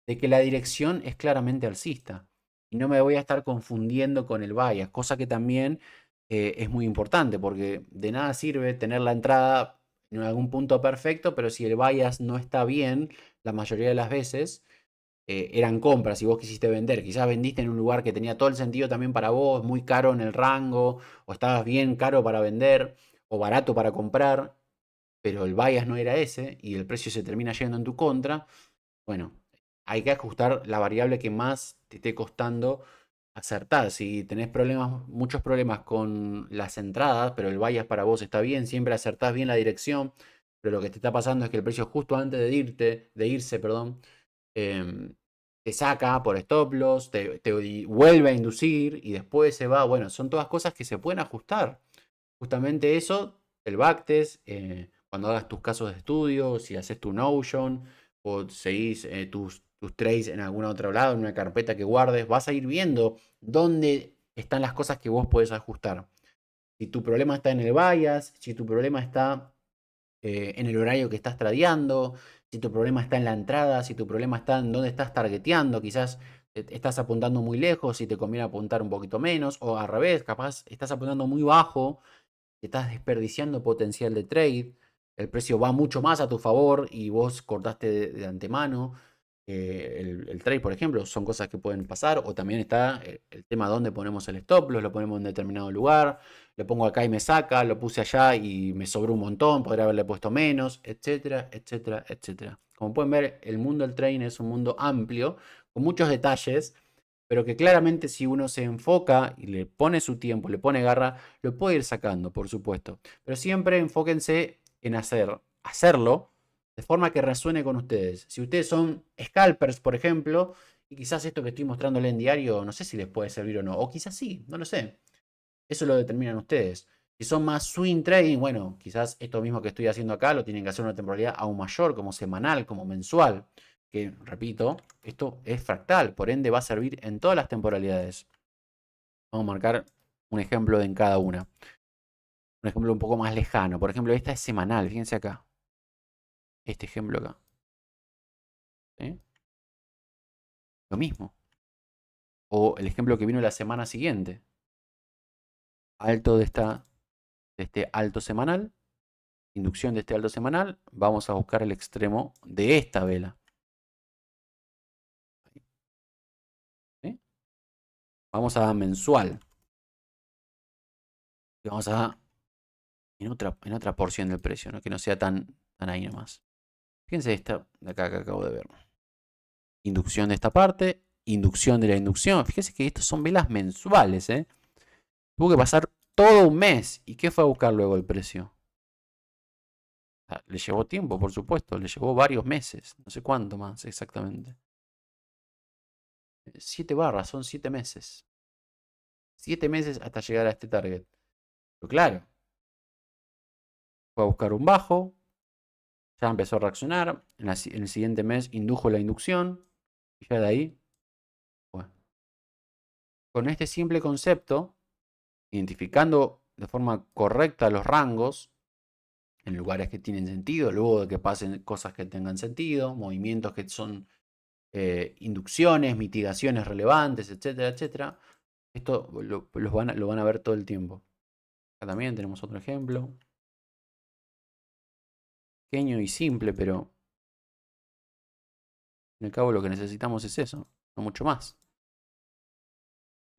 de que la dirección es claramente alcista. Y no me voy a estar confundiendo con el bias, cosa que también es muy importante, porque de nada sirve tener la entrada en algún punto perfecto, pero si el bias no está bien, la mayoría de las veces eran compras y vos quisiste vender. Quizás vendiste en un lugar que tenía todo el sentido también para vos, muy caro en el rango, o estabas bien caro para vender, o barato para comprar, pero el bias no era ese y el precio se termina yendo en tu contra. Bueno, hay que ajustar la variable que más te esté costando acertar. Si tenés problemas, muchos problemas con las entradas, pero el bias para vos está bien, siempre acertás bien la dirección, pero lo que te está pasando es que el precio justo antes de irse, perdón, te saca por stop loss, te vuelve a inducir y después se va. Bueno, son todas cosas que se pueden ajustar. Justamente eso, el backtest, cuando hagas tus casos de estudio, si haces tu Notion o seguís tus trades en algún otro lado, en una carpeta que guardes, vas a ir viendo dónde están las cosas que vos podés ajustar. Si tu problema está en el bias, si tu problema está en el horario que estás tradeando, si tu problema está en la entrada, si tu problema está en dónde estás targeteando, quizás estás apuntando muy lejos y te conviene apuntar un poquito menos, o al revés, capaz estás apuntando muy bajo, te estás desperdiciando potencial de trade, el precio va mucho más a tu favor y vos cortaste de antemano el trade, por ejemplo, son cosas que pueden pasar, o también está el tema dónde ponemos el stop loss, lo ponemos en determinado lugar, lo pongo acá y me saca, lo puse allá y me sobró un montón, podría haberle puesto menos, etcétera, etcétera, etcétera. Como pueden ver, el mundo del trading es un mundo amplio, con muchos detalles, pero que claramente si uno se enfoca y le pone su tiempo, le pone garra, lo puede ir sacando, por supuesto. Pero siempre enfóquense en hacerlo de forma que resuene con ustedes. Si ustedes son scalpers, por ejemplo, y quizás esto que estoy mostrándole en diario, no sé si les puede servir o no, o quizás sí, no lo sé. Eso lo determinan ustedes. Si son más swing trading, bueno, quizás esto mismo que estoy haciendo acá lo tienen que hacer una temporalidad aún mayor, como semanal, como mensual. Que, repito, esto es fractal, por ende va a servir en todas las temporalidades. Vamos a marcar un ejemplo en cada una. Un ejemplo un poco más lejano. Por ejemplo, esta es semanal, fíjense acá. Este ejemplo acá. ¿Sí? Lo mismo. O el ejemplo que vino la semana siguiente. Alto de este alto semanal. Inducción de este alto semanal. Vamos a buscar el extremo de esta vela. ¿Sí? Vamos a mensual. Y vamos a en otra porción del precio, ¿no? Que no sea tan ahí nomás. Fíjense esta de acá que acabo de ver. Inducción de esta parte, inducción de la inducción. Fíjense que estos son velas mensuales, ¿eh? Tuvo que pasar todo un mes. ¿Y qué fue a buscar luego el precio? Le llevó tiempo, por supuesto. Le llevó varios meses. No sé cuánto más exactamente. 7 barras, son 7 meses. 7 meses hasta llegar a este target. Pero claro, fue a buscar un bajo. Ya empezó a reaccionar. En el siguiente mes indujo la inducción. Y ya de ahí, bueno. Con este simple concepto, identificando de forma correcta los rangos, en lugares que tienen sentido, luego de que pasen cosas que tengan sentido, movimientos que son inducciones, mitigaciones relevantes, etcétera, etcétera. Esto lo van a ver todo el tiempo. Acá también tenemos otro ejemplo. Pequeño y simple, pero al cabo lo que necesitamos es eso, no mucho más.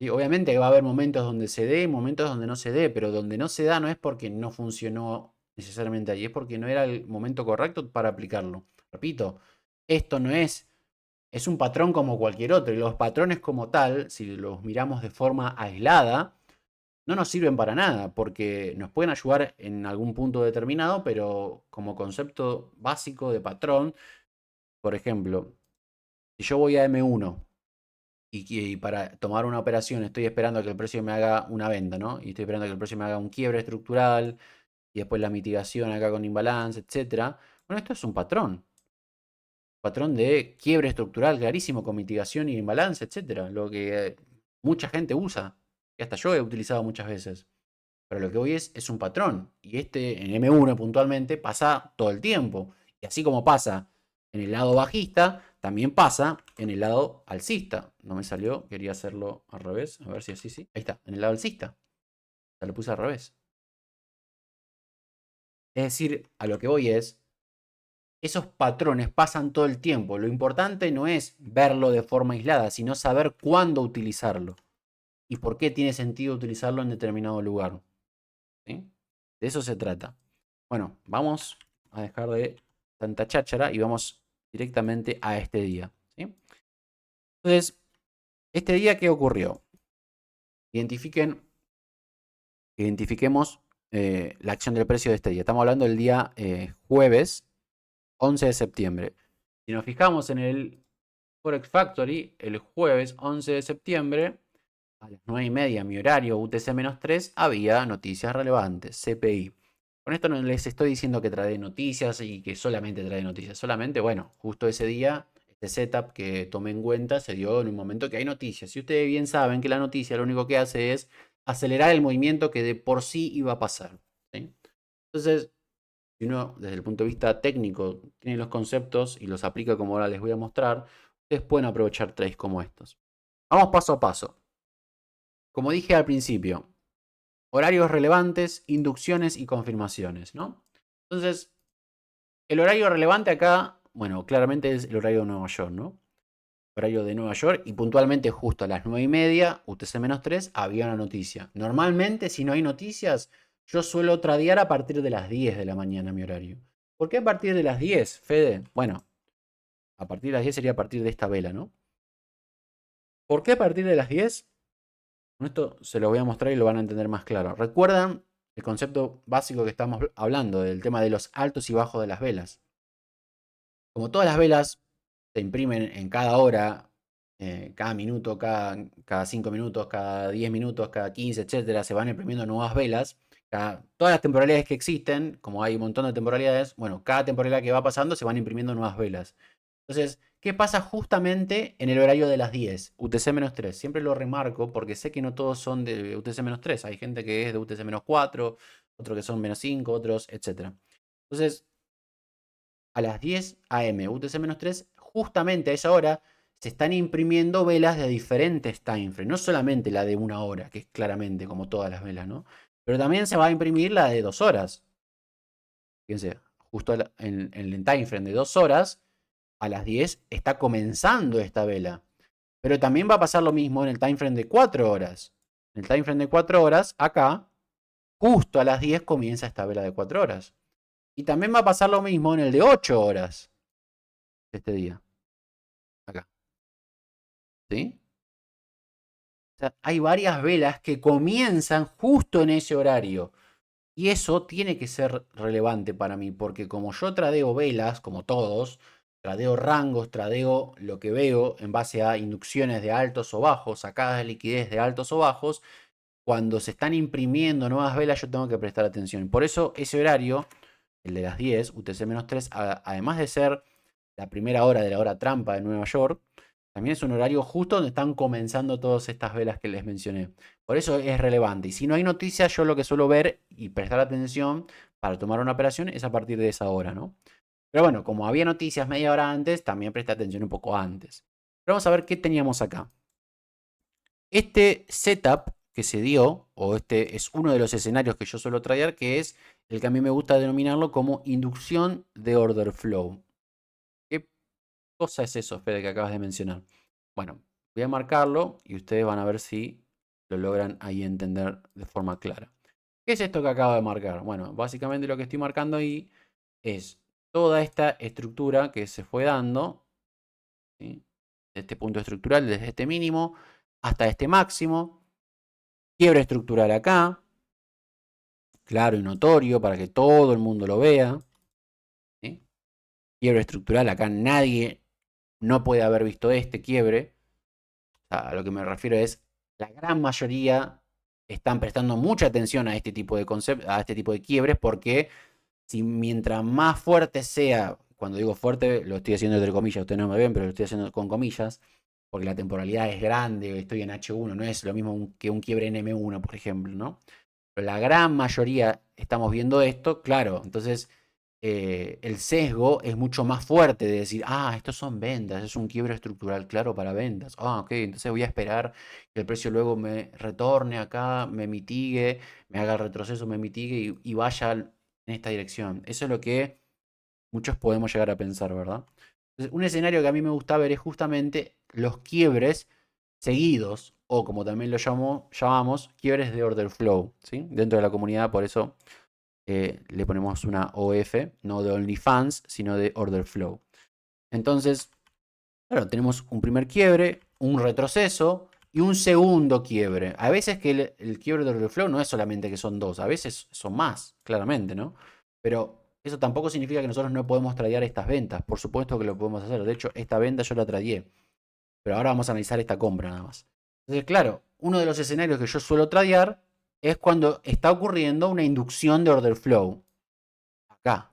Y obviamente va a haber momentos donde se dé, momentos donde no se dé, pero donde no se da no es porque no funcionó necesariamente ahí, es porque no era el momento correcto para aplicarlo. Repito, esto no es un patrón como cualquier otro, y los patrones como tal, si los miramos de forma aislada, no nos sirven para nada, porque nos pueden ayudar en algún punto determinado, pero como concepto básico de patrón, por ejemplo, si yo voy a M1 y para tomar una operación estoy esperando a que el precio me haga una venta, ¿no? Y estoy esperando a que el precio me haga un quiebre estructural y después la mitigación acá con imbalance, etcétera. Bueno, esto es un patrón. Patrón de quiebre estructural clarísimo con mitigación y imbalance, etcétera. Lo que mucha gente usa. Y hasta yo he utilizado muchas veces. Pero lo que hoy es un patrón. Y este en M1 puntualmente pasa todo el tiempo. Y así como pasa en el lado bajista, también pasa en el lado alcista. No me salió, quería hacerlo al revés. A ver si así sí. Ahí está, en el lado alcista. Ya lo puse al revés. Es decir, a lo que voy es, esos patrones pasan todo el tiempo. Lo importante no es verlo de forma aislada, sino saber cuándo utilizarlo. Y por qué tiene sentido utilizarlo en determinado lugar. ¿Sí? De eso se trata. Bueno, vamos a dejar de tanta cháchara y vamos directamente a este día. ¿Sí? Entonces, este día, ¿qué ocurrió? Identifiquemos la acción del precio de este día. Estamos hablando del día jueves 11 de septiembre. Si nos fijamos en el Forex Factory, el jueves 11 de septiembre, a las 9:30, mi horario, UTC-3, había noticias relevantes, CPI. Con esto no les estoy diciendo que trae noticias y que solamente trae noticias. Solamente, bueno, justo ese día, este setup que tomé en cuenta se dio en un momento que hay noticias. Y ustedes bien saben que la noticia lo único que hace es acelerar el movimiento que de por sí iba a pasar. ¿Sí? Entonces, si uno desde el punto de vista técnico tiene los conceptos y los aplica como ahora les voy a mostrar, ustedes pueden aprovechar trades como estos. Vamos paso a paso. Como dije al principio, horarios relevantes, inducciones y confirmaciones, ¿no? Entonces, el horario relevante acá, bueno, claramente es el horario de Nueva York, ¿no? Horario de Nueva York y puntualmente justo a las 9:30, UTC-3, había una noticia. Normalmente, si no hay noticias, yo suelo tradear a partir de las 10 de la mañana mi horario. ¿Por qué a partir de las 10, Fede? Bueno, a partir de las 10 sería a partir de esta vela, ¿no? ¿Por qué a partir de las 10? Con esto se lo voy a mostrar y lo van a entender más claro. ¿Recuerdan el concepto básico que estamos hablando del tema de los altos y bajos de las velas? Como todas las velas se imprimen en cada hora, cada minuto, cada 5 minutos, cada 10 minutos, cada 15, etcétera, se van imprimiendo nuevas velas. Todas las temporalidades que existen, como hay un montón de temporalidades, bueno, cada temporalidad que va pasando se van imprimiendo nuevas velas. Entonces, ¿qué pasa justamente en el horario de las 10? UTC-3. Siempre lo remarco porque sé que no todos son de UTC-3. Hay gente que es de UTC-4, otros que son -5, otros, etc. Entonces, a las 10 AM, UTC-3, justamente a esa hora se están imprimiendo velas de diferentes time frames. No solamente la de 1 hora, que es claramente como todas las velas, ¿no? Pero también se va a imprimir la de 2 horas. Fíjense, justo en el time frame de 2 horas a las 10 está comenzando esta vela. Pero también va a pasar lo mismo en el time frame de 4 horas. En el time frame de 4 horas, acá, justo a las 10 comienza esta vela de 4 horas. Y también va a pasar lo mismo en el de 8 horas este día. Acá. ¿Sí? O sea, hay varias velas que comienzan justo en ese horario. Y eso tiene que ser relevante para mí, porque como yo tradeo velas, como todos, tradeo rangos, tradeo lo que veo en base a inducciones de altos o bajos, sacadas de liquidez de altos o bajos, cuando se están imprimiendo nuevas velas yo tengo que prestar atención. Por eso ese horario, el de las 10, UTC-3, además de ser la primera hora de la hora trampa de Nueva York, también es un horario justo donde están comenzando todas estas velas que les mencioné. Por eso es relevante. Y si no hay noticias, yo lo que suelo ver y prestar atención para tomar una operación es a partir de esa hora, ¿no? Pero bueno, como había noticias media hora antes, también presté atención un poco antes. Pero vamos a ver qué teníamos acá. Este setup que se dio, o este es uno de los escenarios que yo suelo traer, que es el que a mí me gusta denominarlo como inducción de order flow. ¿Qué cosa es eso, Fede, que acabas de mencionar? Bueno, voy a marcarlo y ustedes van a ver si lo logran ahí entender de forma clara. ¿Qué es esto que acabo de marcar? Bueno, básicamente lo que estoy marcando ahí es toda esta estructura que se fue dando, ¿sí? De este punto estructural, desde este mínimo hasta este máximo. Quiebre estructural acá, claro y notorio para que todo el mundo lo vea. ¿Sí? Quiebre estructural, acá nadie no puede haber visto este quiebre. O sea, a lo que me refiero es, la gran mayoría están prestando mucha atención a este tipo de a este tipo de quiebres, porque si mientras más fuerte sea, cuando digo fuerte lo estoy haciendo entre comillas, ustedes no me ven, pero lo estoy haciendo con comillas, porque la temporalidad es grande, estoy en H1, no es lo mismo que un quiebre en M1, por ejemplo, ¿no? Pero la gran mayoría estamos viendo esto, claro, entonces el sesgo es mucho más fuerte de decir, ah, estos son ventas, es un quiebre estructural claro para ventas. Ah, ok, entonces voy a esperar que el precio luego me retorne acá, me mitigue, me haga el retroceso, me mitigue y vaya en esta dirección. Eso es lo que muchos podemos llegar a pensar, ¿verdad? Entonces, un escenario que a mí me gusta ver es justamente los quiebres seguidos, o como también lo llamamos, quiebres de order flow, ¿sí? Dentro de la comunidad, por eso le ponemos una OF, no de OnlyFans, sino de order flow. Entonces, claro, tenemos un primer quiebre, un retroceso y un segundo quiebre. A veces que el quiebre de order flow no es solamente que son dos, a veces son más, claramente, ¿no? Pero eso tampoco significa que nosotros no podemos tradear estas ventas. Por supuesto que lo podemos hacer. De hecho, esta venta yo la tradeé. Pero ahora vamos a analizar esta compra nada más. Entonces, claro, uno de los escenarios que yo suelo tradear es cuando está ocurriendo una inducción de order flow. Acá.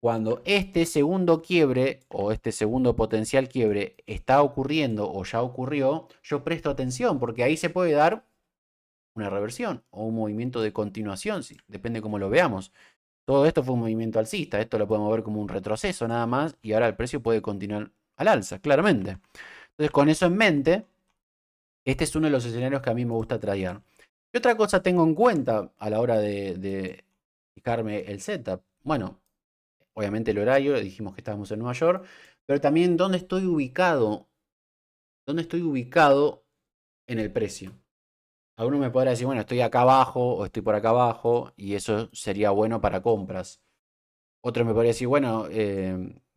Cuando este segundo quiebre o este segundo potencial quiebre está ocurriendo o ya ocurrió, yo presto atención porque ahí se puede dar una reversión o un movimiento de continuación, sí, depende cómo lo veamos. Todo esto fue un movimiento alcista, esto lo podemos ver como un retroceso nada más y ahora el precio puede continuar al alza, claramente. Entonces, con eso en mente, este es uno de los escenarios que a mí me gusta tradear. ¿Qué otra cosa tengo en cuenta a la hora de fijarme el setup? Bueno, obviamente el horario, dijimos que estábamos en Nueva York, pero también dónde estoy ubicado en el precio. Alguno me podrá decir, bueno, estoy acá abajo o estoy por acá abajo y eso sería bueno para compras. Otro me podría decir, bueno,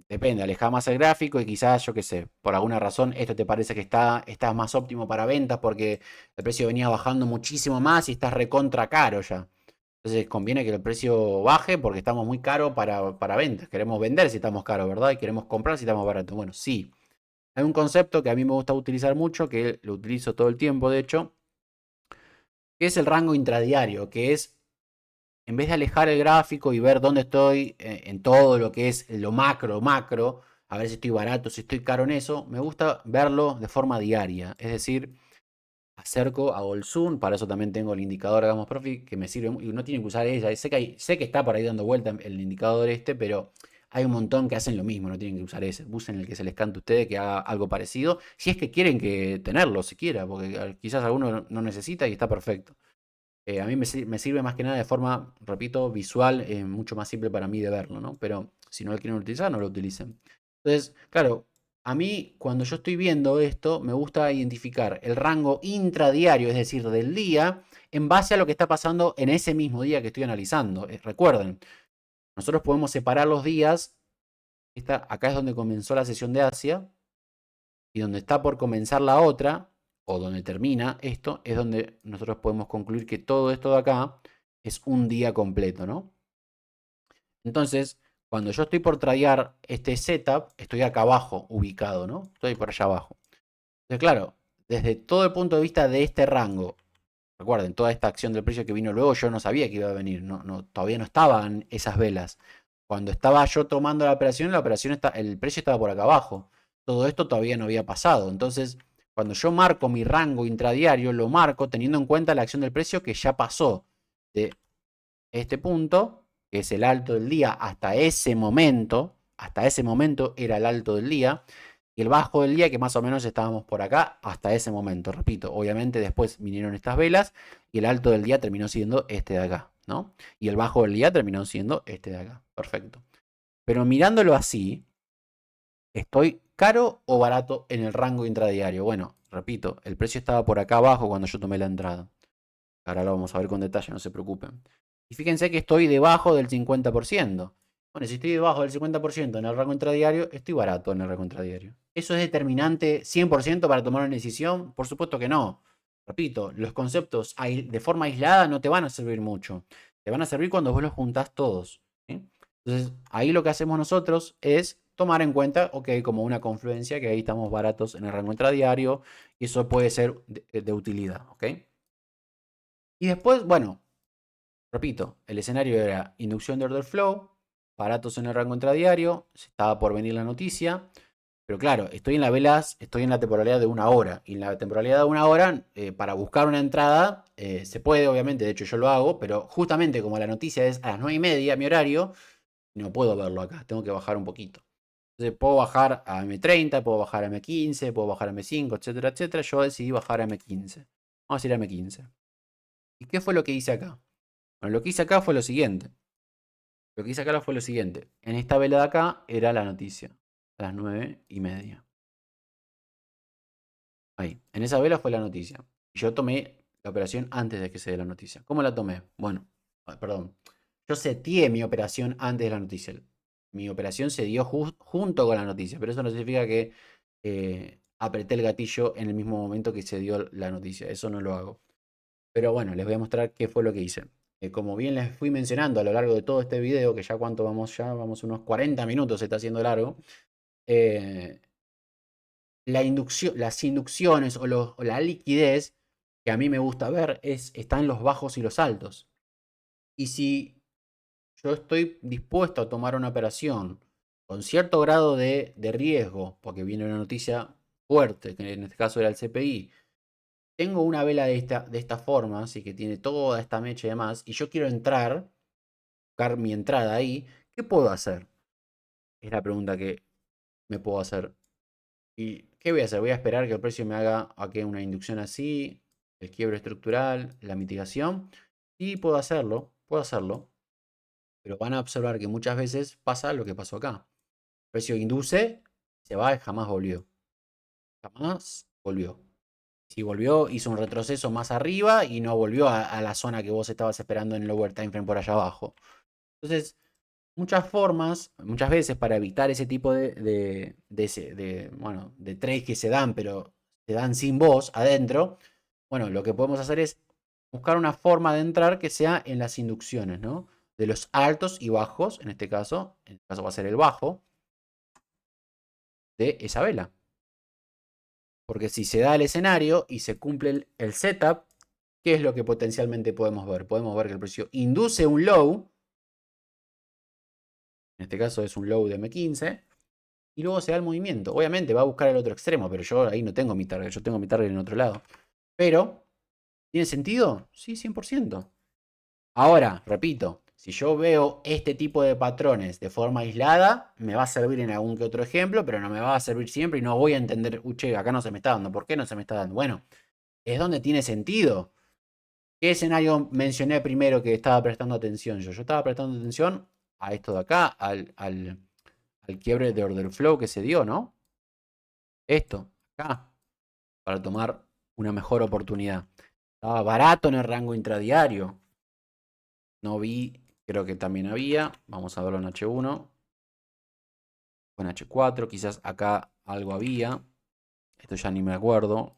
depende, aleja más el gráfico y quizás, yo qué sé, por alguna razón esto te parece que está más óptimo para ventas porque el precio venía bajando muchísimo más y está recontra caro ya. Entonces conviene que el precio baje porque estamos muy caros para ventas. Queremos vender si estamos caros, ¿verdad? Y queremos comprar si estamos baratos. Bueno, sí. Hay un concepto que a mí me gusta utilizar mucho, que lo utilizo todo el tiempo, de hecho, que es el rango intradiario, que es, en vez de alejar el gráfico y ver dónde estoy en todo lo que es lo macro, a ver si estoy barato, si estoy caro en eso, me gusta verlo de forma diaria. Es decir, acerco, hago el zoom, para eso también tengo el indicador Hagamos Profit, que me sirve, y no tienen que usar ella, sé que está por ahí dando vuelta el indicador este, pero hay un montón que hacen lo mismo, no tienen que usar ese, usen el que se les cante a ustedes, que haga algo parecido, si es que quieren que tenerlo, siquiera, porque quizás alguno no necesita y está perfecto. A mí me sirve más que nada de forma, repito, visual, mucho más simple para mí de verlo, ¿no? Pero si no lo quieren utilizar, no lo utilicen. Entonces, claro, a mí cuando yo estoy viendo esto, me gusta identificar el rango intradiario, es decir, del día, en base a lo que está pasando en ese mismo día que estoy analizando. Recuerden, nosotros podemos separar los días. Acá es donde comenzó la sesión de Asia y donde está por comenzar la otra, o donde termina esto, es donde nosotros podemos concluir que todo esto de acá es un día completo, ¿no? Entonces, cuando yo estoy por tradear este setup, estoy acá abajo ubicado, ¿no? Estoy por allá abajo. Entonces, claro, desde todo el punto de vista de este rango, recuerden, toda esta acción del precio que vino luego, yo no sabía que iba a venir, todavía no estaban esas velas. Cuando estaba yo tomando la operación el precio estaba por acá abajo. Todo esto todavía no había pasado. Entonces, cuando yo marco mi rango intradiario, lo marco teniendo en cuenta la acción del precio que ya pasó de este punto, que es el alto del día, hasta ese momento era el alto del día, y el bajo del día, que más o menos estábamos por acá hasta ese momento. Repito, obviamente después vinieron estas velas y el alto del día terminó siendo este de acá, ¿no? Y el bajo del día terminó siendo este de acá. Perfecto. Pero mirándolo así, ¿estoy caro o barato en el rango intradiario? Bueno, repito, el precio estaba por acá abajo cuando yo tomé la entrada. Ahora lo vamos a ver con detalle, no se preocupen. Y fíjense que estoy debajo del 50%. Bueno, si estoy debajo del 50% en el rango intradiario, estoy barato en el rango intradiario. ¿Eso es determinante 100% para tomar una decisión? Por supuesto que no. Repito, los conceptos de forma aislada no te van a servir mucho. Te van a servir cuando vos los juntás todos. ¿Sí? Entonces, ahí lo que hacemos nosotros es tomar en cuenta, ok, como una confluencia, que ahí estamos baratos en el rango intradiario, y eso puede ser de utilidad, ¿ok? Y después, bueno, repito, el escenario era inducción de order flow, baratos en el rango intradiario, se estaba por venir la noticia, pero claro, estoy en la temporalidad de una hora, y en la temporalidad de una hora, para buscar una entrada, se puede, obviamente, de hecho yo lo hago, pero justamente como la noticia es a las 9:30, mi horario, no puedo verlo acá, tengo que bajar un poquito. Entonces puedo bajar a M30, puedo bajar a M15, puedo bajar a M5, etcétera, etcétera. Yo decidí bajar a M15. Vamos a ir a M15. ¿Y qué fue lo que hice acá? Bueno, lo que hice acá fue lo siguiente. En esta vela de acá era la noticia. A las 9:30. Ahí. En esa vela fue la noticia. Y yo tomé la operación antes de que se dé la noticia. ¿Cómo la tomé? Bueno, perdón. Yo seteé mi operación antes de la noticia. Mi operación se dio junto con la noticia. Pero eso no significa que apreté el gatillo en el mismo momento que se dio la noticia. Eso no lo hago. Pero bueno, les voy a mostrar qué fue lo que hice. Como bien les fui mencionando a lo largo de todo este video, que ya cuánto vamos ya, vamos unos 40 minutos, se está haciendo largo. eh, las inducciones o la liquidez que a mí me gusta ver está en los bajos y los altos. Y si yo estoy dispuesto a tomar una operación con cierto grado de riesgo, porque viene una noticia fuerte, que en este caso era el CPI, tengo una vela de esta forma, así que tiene toda esta mecha y demás, y yo quiero buscar mi entrada ahí, ¿qué puedo hacer? Es la pregunta que me puedo hacer. ¿Y qué voy a hacer? Voy a esperar que el precio me haga aquí una inducción así, el quiebre estructural, la mitigación. Y puedo hacerlo, pero van a observar que muchas veces pasa lo que pasó acá. El precio induce, se va y jamás volvió. Jamás volvió. Si volvió, hizo un retroceso más arriba y no volvió a la zona que vos estabas esperando en el lower time frame por allá abajo. Entonces, muchas veces para evitar ese tipo de trades que se dan, pero se dan sin vos adentro, bueno, lo que podemos hacer es buscar una forma de entrar que sea en las inducciones, ¿no? De los altos y bajos, en este caso va a ser el bajo de esa vela. Porque si se da el escenario y se cumple el setup, ¿qué es lo que potencialmente podemos ver? Podemos ver que el precio induce un low, en este caso es un low de M15, y luego se da el movimiento. Obviamente va a buscar el otro extremo, pero yo ahí no tengo mi target, yo tengo mi target en otro lado. Pero, ¿tiene sentido? Sí, 100%. Ahora, repito, si yo veo este tipo de patrones de forma aislada, me va a servir en algún que otro ejemplo, pero no me va a servir siempre y no voy a entender, che, acá no se me está dando. ¿Por qué no se me está dando? Bueno, es donde tiene sentido. ¿Qué escenario mencioné primero que estaba prestando atención yo? Yo estaba prestando atención a esto de acá, al quiebre de order flow que se dio, ¿no? Esto, acá, para tomar una mejor oportunidad. Estaba barato en el rango intradiario. No vi, creo que también había. Vamos a verlo en H1. O en H4, quizás acá algo había. Esto ya ni me acuerdo.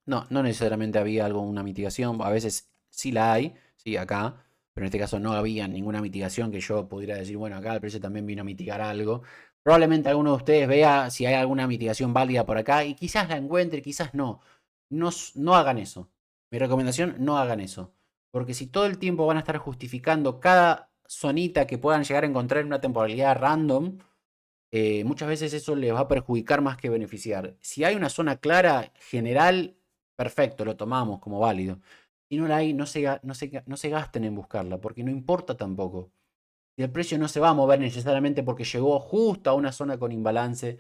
No, no necesariamente había algo, una mitigación. A veces sí la hay, sí, acá. Pero en este caso no había ninguna mitigación que yo pudiera decir, bueno, acá el precio también vino a mitigar algo. Probablemente alguno de ustedes vea si hay alguna mitigación válida por acá y quizás la encuentre, quizás no. No, no hagan eso. Mi recomendación, no hagan eso. Porque si todo el tiempo van a estar justificando cada zonita que puedan llegar a encontrar en una temporalidad random, muchas veces eso les va a perjudicar más que beneficiar. Si hay una zona clara, general, perfecto, lo tomamos como válido. Si no la hay, no se gasten en buscarla, porque no importa tampoco. Y el precio no se va a mover necesariamente porque llegó justo a una zona con imbalance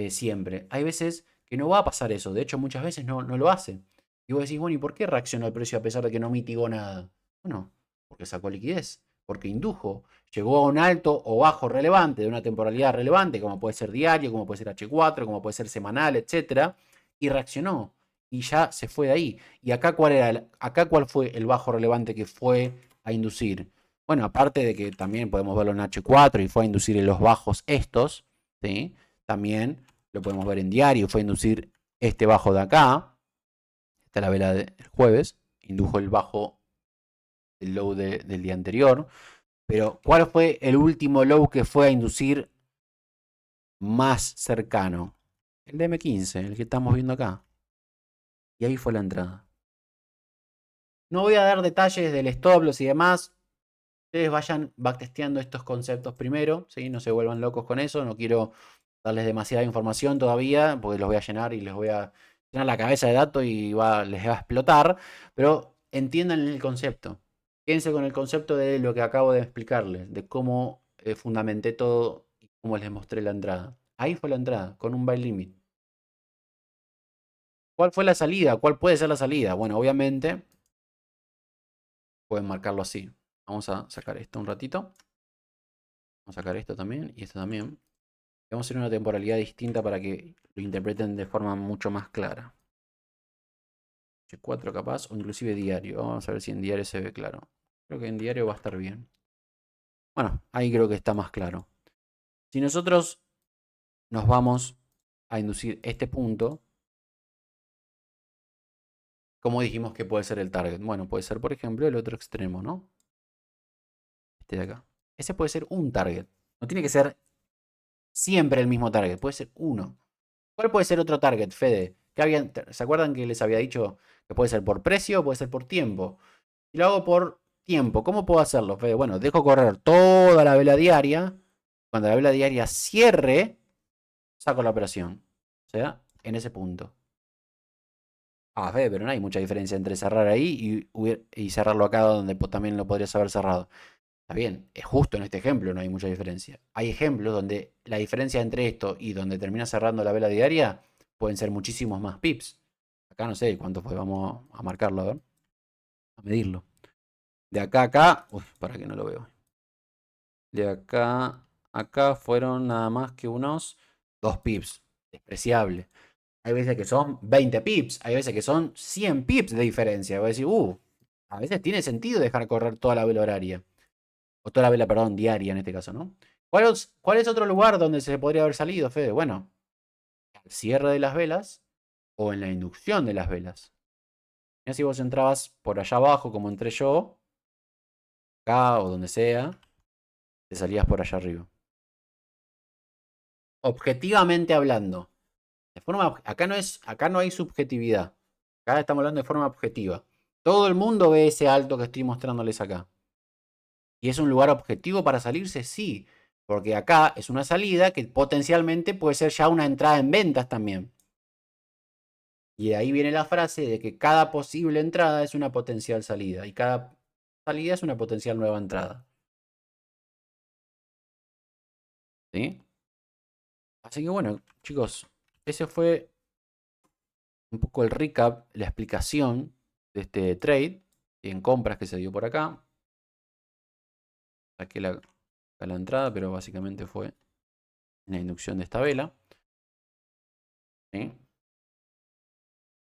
siempre. Hay veces que no va a pasar eso, de hecho muchas veces no lo hace. Y vos decís, bueno, ¿y por qué reaccionó el precio a pesar de que no mitigó nada? Bueno, porque sacó liquidez, porque indujo, llegó a un alto o bajo relevante de una temporalidad relevante, como puede ser diario, como puede ser H4, como puede ser semanal, etcétera, y reaccionó. Y ya se fue de ahí. ¿Y acá acá cuál fue el bajo relevante que fue a inducir? Bueno, aparte de que también podemos verlo en H4 y fue a inducir en los bajos estos, ¿sí? También lo podemos ver en diario, fue a inducir este bajo de acá. Esta es la vela del jueves, indujo el bajo del low del día anterior. Pero, ¿cuál fue el último low que fue a inducir más cercano? El de M15, el que estamos viendo acá. Y ahí fue la entrada. No voy a dar detalles del stop loss y demás. Ustedes vayan backtesteando estos conceptos primero, ¿sí? No se vuelvan locos con eso. No quiero darles demasiada información todavía, porque los voy a llenar y les voy a llenar la cabeza de datos y les va a explotar. Pero entiendan el concepto. Quédense con el concepto de lo que acabo de explicarles, de cómo fundamenté todo y cómo les mostré la entrada. Ahí fue la entrada, con un buy limit. ¿Cuál fue la salida? ¿Cuál puede ser la salida? Bueno, obviamente pueden marcarlo así. Vamos a sacar esto un ratito. Vamos a sacar esto también y esto también. Vamos a hacer una temporalidad distinta para que lo interpreten de forma mucho más clara. H4 capaz, o inclusive diario. Vamos a ver si en diario se ve claro. Creo que en diario va a estar bien. Bueno, ahí creo que está más claro. Si nosotros nos vamos a inducir este punto, ¿cómo dijimos que puede ser el target? Bueno, puede ser, por ejemplo, el otro extremo, ¿no? Este de acá. Ese puede ser un target. No tiene que ser siempre el mismo target, puede ser uno. ¿Cuál puede ser otro target, Fede? ¿Se acuerdan que les había dicho que puede ser por precio o puede ser por tiempo? Si lo hago por tiempo, ¿cómo puedo hacerlo, Fede? Bueno, dejo correr toda la vela diaria. Cuando la vela diaria cierre, saco la operación. O sea, en ese punto. Ah, Fede, pero no hay mucha diferencia entre cerrar ahí y cerrarlo acá donde también lo podrías haber cerrado. Está bien, es justo en este ejemplo, no hay mucha diferencia. Hay ejemplos donde la diferencia entre esto y donde termina cerrando la vela diaria pueden ser muchísimos más pips. Acá no sé cuánto fue, vamos a marcarlo, a ver, a medirlo. De acá a acá, uy, para que no lo veo. De acá a acá fueron nada más que unos 2 pips. Despreciable. Hay veces que son 20 pips, hay veces que son 100 pips de diferencia. Voy a decir, a veces tiene sentido dejar correr toda la vela horaria. O toda la vela, perdón, diaria en este caso, ¿no? ¿Cuál es otro lugar donde se podría haber salido, Fede? Bueno, al cierre de las velas o en la inducción de las velas. Mira si vos entrabas por allá abajo, como entré yo, acá o donde sea, te salías por allá arriba. Objetivamente hablando. Acá no hay subjetividad. Acá estamos hablando de forma objetiva. Todo el mundo ve ese alto que estoy mostrándoles acá. ¿Y es un lugar objetivo para salirse? Sí. Porque acá es una salida que potencialmente puede ser ya una entrada en ventas también. Y de ahí viene la frase de que cada posible entrada es una potencial salida. Y cada salida es una potencial nueva entrada. ¿Sí? Así que bueno, chicos, ese fue un poco el recap, la explicación de este trade en compras que se dio por acá. Saqué la entrada, pero básicamente fue en la inducción de esta vela. ¿Sí?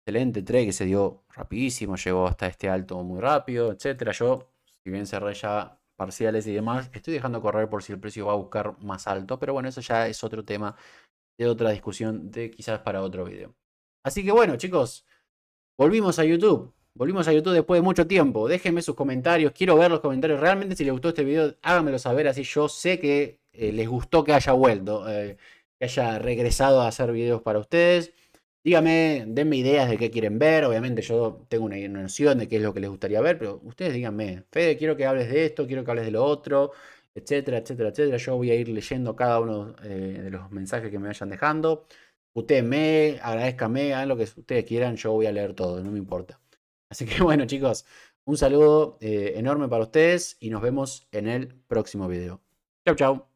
excelente trade que se dio rapidísimo, llegó hasta este alto muy rápido, etcétera. Yo, si bien cerré ya parciales y demás, estoy dejando correr por si el precio va a buscar más alto, pero bueno, eso ya es otro tema de otra discusión de quizás para otro video. Así que bueno, chicos, volvimos a YouTube. Volvimos a YouTube después de mucho tiempo. Déjenme sus comentarios. Quiero ver los comentarios. Realmente, si les gustó este video, háganmelo saber. Así yo sé que les gustó que haya vuelto. Que haya regresado a hacer videos para ustedes. Díganme, denme ideas de qué quieren ver. Obviamente yo tengo una noción de qué es lo que les gustaría ver. Pero ustedes díganme, Fede, quiero que hables de esto, quiero que hables de lo otro, etcétera, etcétera, etcétera. Yo voy a ir leyendo cada uno de los mensajes que me vayan dejando. Ustedes agradezcanme, hagan lo que ustedes quieran, yo voy a leer todo, no me importa. Así que bueno, chicos, un saludo enorme para ustedes y nos vemos en el próximo video. Chau, chau.